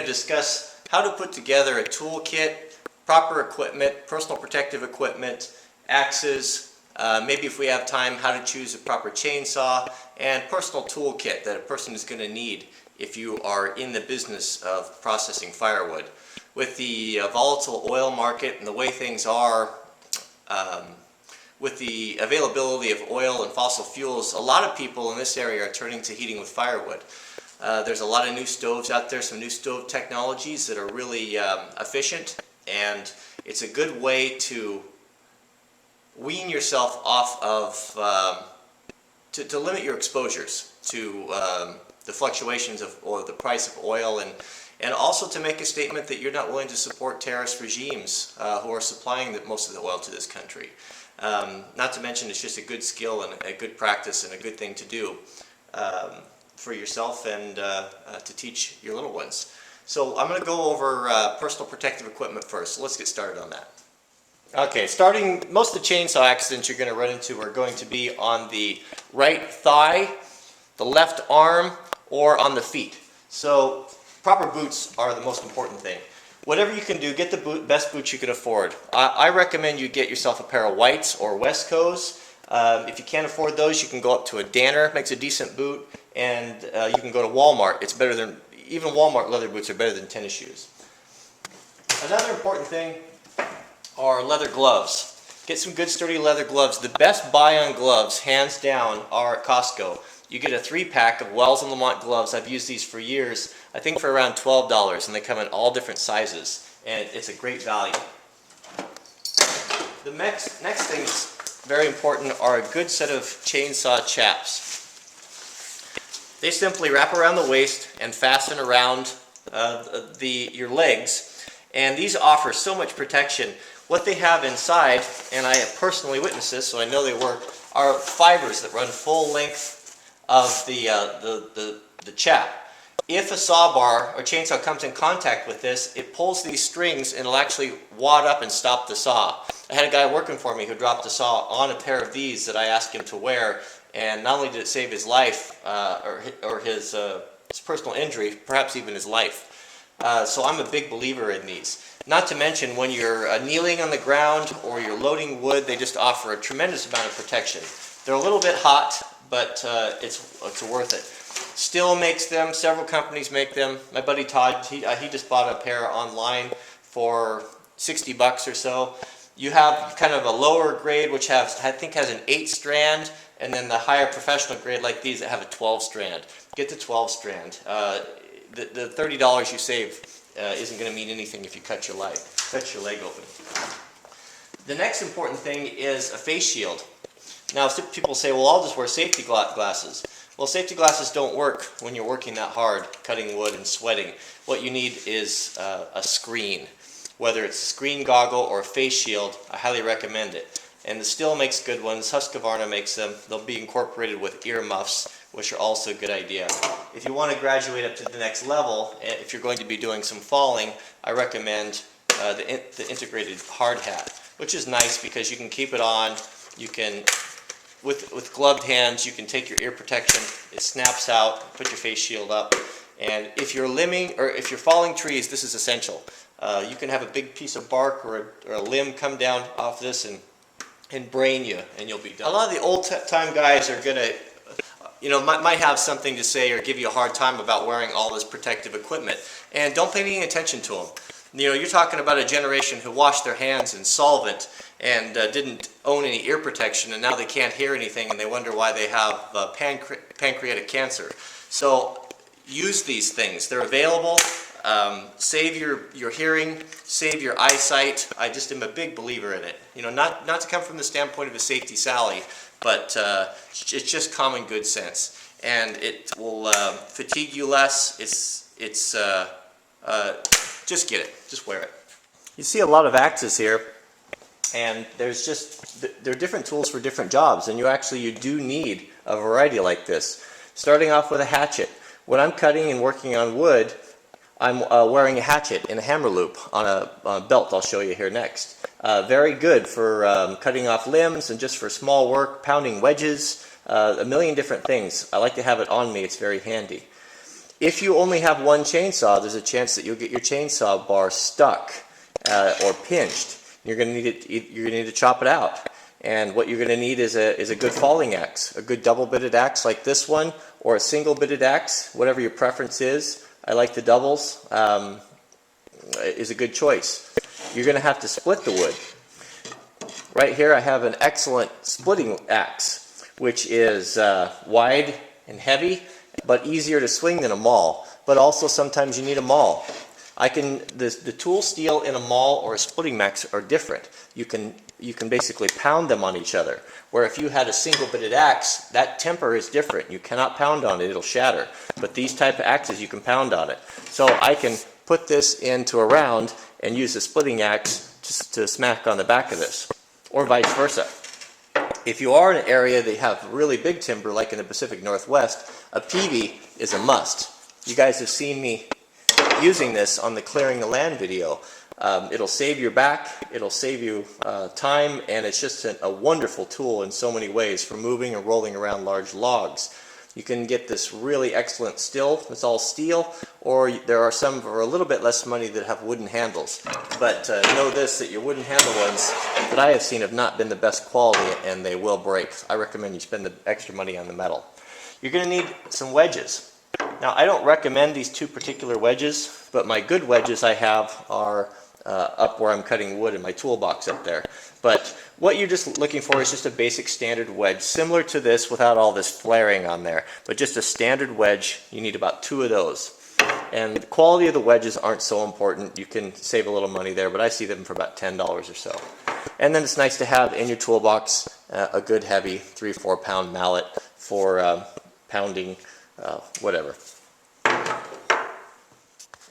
to discuss how to put together a toolkit, proper equipment, personal protective equipment, axes, maybe if we have time, how to choose a proper chainsaw, and personal toolkit that a person is going to need if you are in the business of processing firewood. With the volatile oil market and the way things are, with the availability of oil and fossil fuels, a lot of people in this area are turning to heating with firewood. There's a lot of new stoves out there, some new stove technologies that are really efficient, and it's a good way to wean yourself off of, to limit your exposures to the fluctuations of the price of oil, and also to make a statement that you're not willing to support terrorist regimes who are supplying most of the oil to this country. Not to mention it's just a good skill and a good practice and a good thing to do for yourself and to teach your little ones. So I'm going to go over personal protective equipment first. So let's get started on that. Okay, most of the chainsaw accidents you're going to run into are going to be on the right thigh, the left arm, or on the feet. So proper boots are the most important thing. Whatever you can do, get the best boots you can afford. I recommend you get yourself a pair of whites or Westco's. If you can't afford those, you can go up to a Danner, makes a decent boot, and you can go to Walmart. It's better than, even Walmart leather boots are better than tennis shoes. Another important thing are leather gloves. Get some good sturdy leather gloves. The best buy on gloves, hands down, are at Costco. You get a 3-pack of Wells and Lamont gloves. I've used these for years, I think for around $12, and they come in all different sizes, and it's a great value. The next thing that's very important are a good set of chainsaw chaps. They simply wrap around the waist and fasten around your legs, and these offer so much protection. What they have inside, and I have personally witnessed this, so I know they work, are fibers that run full length of the chap. If a saw bar or chainsaw comes in contact with this, it pulls these strings and it'll actually wad up and stop the saw. I had a guy working for me who dropped a saw on a pair of these that I asked him to wear, and not only did it save his life or his personal injury, perhaps even his life. So I'm a big believer in these. Not to mention when you're kneeling on the ground or you're loading wood, they just offer a tremendous amount of protection. They're a little bit hot, but it's worth it. Still makes them, several companies make them. My buddy Todd, he just bought a pair online for $60 or so. You have kind of a lower grade which I think has an 8-strand, and then the higher professional grade like these that have a 12-strand. Get the 12-strand. The $30 you save isn't going to mean anything if you cut your leg open. The next important thing is a face shield. Now people say, well, I'll just wear safety glasses. Well, safety glasses don't work when you're working that hard, cutting wood and sweating. What you need is a screen. Whether it's a screen goggle or a face shield, I highly recommend it. And the Stihl makes good ones, Husqvarna makes them. They'll be incorporated with ear muffs, which are also a good idea. If you want to graduate up to the next level, if you're going to be doing some falling, I recommend the integrated Hardhat, which is nice because you can keep it on. You can, with gloved hands, you can take your ear protection, it snaps out, put your face shield up, and if you're limbing or if you're falling trees, this is essential. You can have a big piece of bark or a limb come down off this and brain you, and you'll be done. A lot of the old-time guys are gonna, might have something to say or give you a hard time about wearing all this protective equipment, and don't pay any attention to them. You're talking about a generation who washed their hands in solvent and didn't own any ear protection, and now they can't hear anything and they wonder why they have pancreatic cancer. So use these things. They're available. Save your hearing, save your eyesight. I just am a big believer in it. Not to come from the standpoint of a safety Sally, but it's just common good sense, and it will fatigue you less. Just get it. Just wear it. You see a lot of axes here, and they're different tools for different jobs, and you do need a variety like this. Starting off with a hatchet. When I'm cutting and working on wood, I'm wearing a hatchet in a hammer loop on a belt I'll show you here next. Very good for cutting off limbs and just for small work, pounding wedges, a million different things. I like to have it on me, it's very handy. If you only have one chainsaw, there's a chance that you'll get your chainsaw bar stuck or pinched. You're going to need it. You're going to need to chop it out. And what you're going to need is a good falling axe, a good double-bitted axe like this one, or a single-bitted axe, whatever your preference is. I like the doubles. Is a good choice. You're going to have to split the wood. Right here I have an excellent splitting axe, which is wide and heavy, but easier to swing than a maul. But also sometimes you need a maul. The tool steel in a maul or a splitting axe are different. You can basically pound them on each other. Where if you had a single bitted axe, that temper is different. You cannot pound on it, it'll shatter. But these type of axes you can pound on it. So I can put this into a round and use a splitting axe to smack on the back of this, or vice versa. If you are in an area that have really big timber, like in the Pacific Northwest, a peavey is a must. You guys have seen me using this on the clearing the land video. It'll save your back, it'll save you time, and it's just a wonderful tool in so many ways for moving and rolling around large logs. You can get this really excellent still, it's all steel, or there are some for a little bit less money that have wooden handles. But know this, that your wooden handle ones that I have seen have not been the best quality, and they will break. I recommend you spend the extra money on the metal. You're going to need some wedges. Now, I don't recommend these two particular wedges, but my good wedges I have are up where I'm cutting wood in my toolbox up there. But what you're just looking for is just a basic standard wedge, similar to this without all this flaring on there. But just a standard wedge, you need about 2 of those. And the quality of the wedges aren't so important. You can save a little money there, but I see them for about $10 or so. And then it's nice to have in your toolbox a good heavy 3-4 pound mallet for pounding whatever.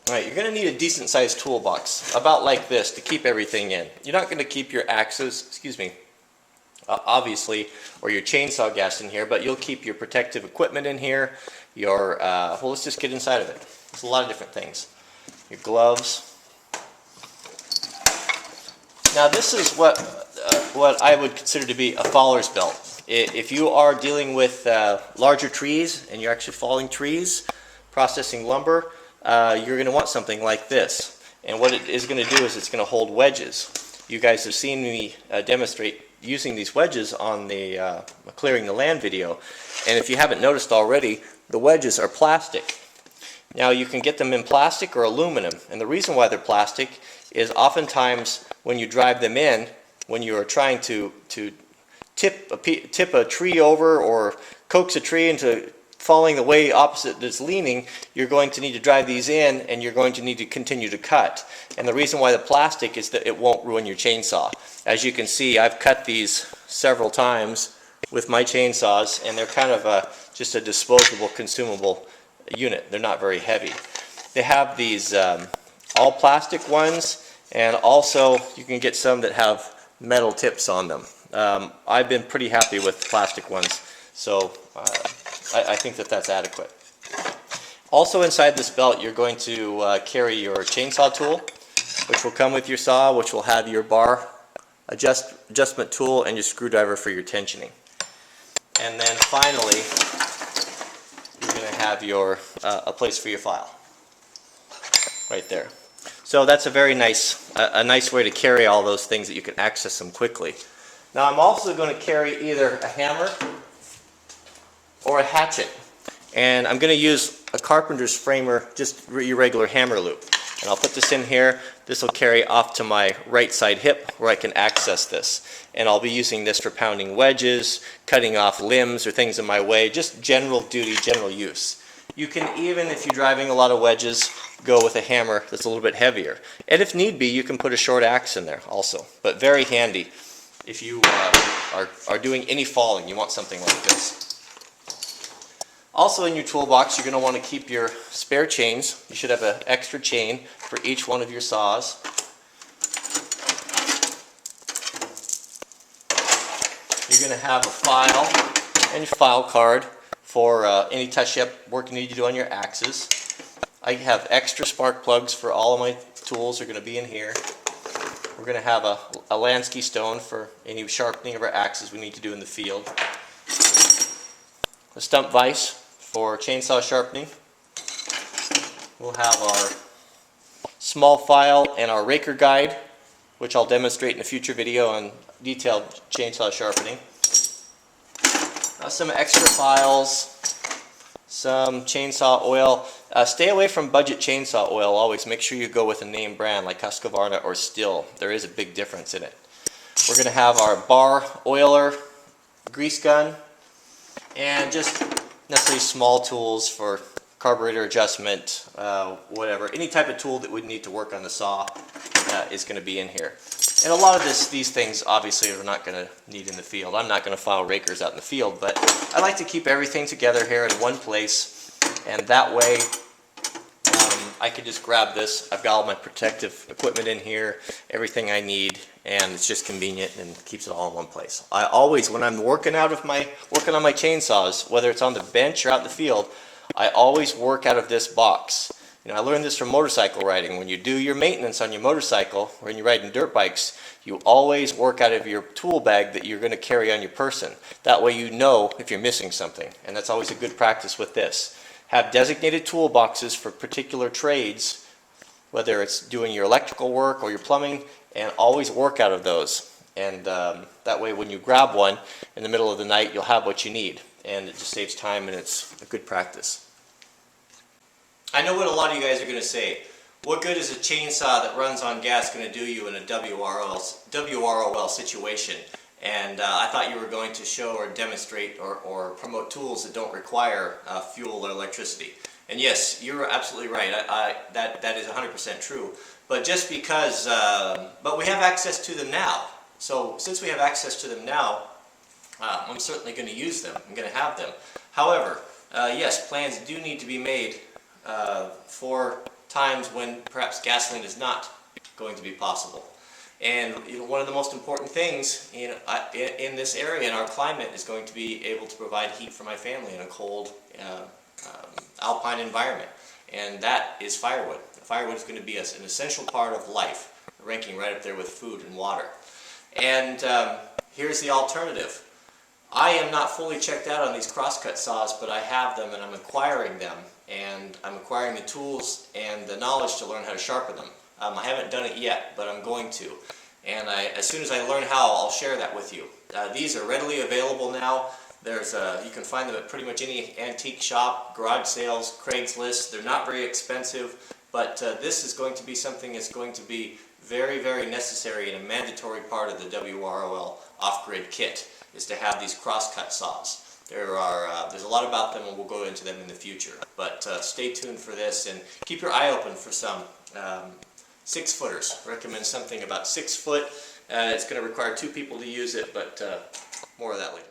Alright, you're going to need a decent sized toolbox, about like this, to keep everything in. You're not going to keep your axes, obviously, or your chainsaw gas in here, but you'll keep your protective equipment in here, your, well, let's just get inside of it. There's a lot of different things. Your gloves. Now this is what I would consider to be a faller's belt. If you are dealing with larger trees, and you're actually falling trees, processing lumber, you're going to want something like this. And what it is going to do is it's going to hold wedges. You guys have seen me demonstrate using these wedges on the clearing the land video. And if you haven't noticed already, the wedges are plastic. Now you can get them in plastic or aluminum. And the reason why they're plastic is oftentimes when you drive them in, when you are trying to tip a tree over or coax a tree into falling the way opposite that's leaning, you're going to need to drive these in, and you're going to need to continue to cut. And the reason why the plastic is that it won't ruin your chainsaw. As you can see, I've cut these several times with my chainsaws, and they're kind of just a disposable, consumable unit. They're not very heavy. They have these all plastic ones, and also you can get some that have metal tips on them. I've been pretty happy with plastic ones, so I think that that's adequate. Also inside this belt, you're going to carry your chainsaw tool, which will come with your saw, which will have your bar adjustment tool and your screwdriver for your tensioning. And then finally, you're going to have your a place for your file right there. So that's a very nice way to carry all those things that you can access them quickly. Now I'm also going to carry either a hammer or a hatchet, and I'm going to use a carpenter's framer, just your regular hammer loop. And I'll put this in here. This will carry off to my right side hip where I can access this. And I'll be using this for pounding wedges, cutting off limbs or things in my way, just general duty, general use. You can even, if you're driving a lot of wedges, go with a hammer that's a little bit heavier. And if need be, you can put a short axe in there also. But very handy if you are doing any falling, you want something like this. Also in your toolbox, you're going to want to keep your spare chains. You should have an extra chain for each one of your saws. You're going to have a file and your file card for any touch-up work you need to do on your axes. I have extra spark plugs for all of my tools are going to be in here. We're going to have a Lansky stone for any sharpening of our axes we need to do in the field. A stump vise for chainsaw sharpening. we'll have our small file and our raker guide, which I'll demonstrate in a future video on detailed chainsaw sharpening. Some extra files, some chainsaw oil. Stay away from budget chainsaw oil always. Make sure you go with a name brand like Husqvarna or Stihl. There is a big difference in it. We're going to have our bar oiler, grease gun, and just necessarily small tools for carburetor adjustment, whatever. Any type of tool that would need to work on the saw is going to be in here. And a lot of these things obviously are not going to need in the field. I'm not going to file rakers out in the field, but I like to keep everything together here in one place, and that way I can just grab this. I've got all my protective equipment in here, everything I need, and it's just convenient and keeps it all in one place. I always, when I'm working on my chainsaws, whether it's on the bench or out in the field, I always work out of this box. You know, I learned this from motorcycle riding. When you do your maintenance on your motorcycle, or when you're riding dirt bikes, you always work out of your tool bag that you're going to carry on your person. That way you know if you're missing something, and that's always a good practice with this. Have designated toolboxes for particular trades, whether it's doing your electrical work or your plumbing, and always work out of those. And that way when you grab one in the middle of the night, you'll have what you need, and it just saves time, and it's a good practice. I know what a lot of you guys are going to say. What good is a chainsaw that runs on gas going to do you in a WROL situation? And I thought you were going to show or demonstrate or promote tools that don't require fuel or electricity. And yes, you're absolutely right. That is 100% true. But just because, but we have access to them now. So since we have access to them now, I'm certainly going to use them. I'm going to have them. However, yes, plans do need to be made for times when perhaps gasoline is not going to be possible. And one of the most important things in this area, in our climate, is going to be able to provide heat for my family in a cold alpine environment. And that is firewood. Firewood is going to be an essential part of life, ranking right up there with food and water. And here's the alternative. I am not fully checked out on these crosscut saws, but I have them and I'm acquiring them. And I'm acquiring the tools and the knowledge to learn how to sharpen them. I haven't done it yet, but I'm going to. And as soon as I learn how, I'll share that with you. These are readily available now. You can find them at pretty much any antique shop, garage sales, Craigslist. They're not very expensive, but this is going to be something that's going to be very, very necessary and a mandatory part of the WROL off-grid kit, is to have these crosscut saws. There's a lot about them, and we'll go into them in the future. But stay tuned for this, and keep your eye open for some 6-footers. Recommend something about 6 foot. It's going to require 2 people to use it, but more of that later.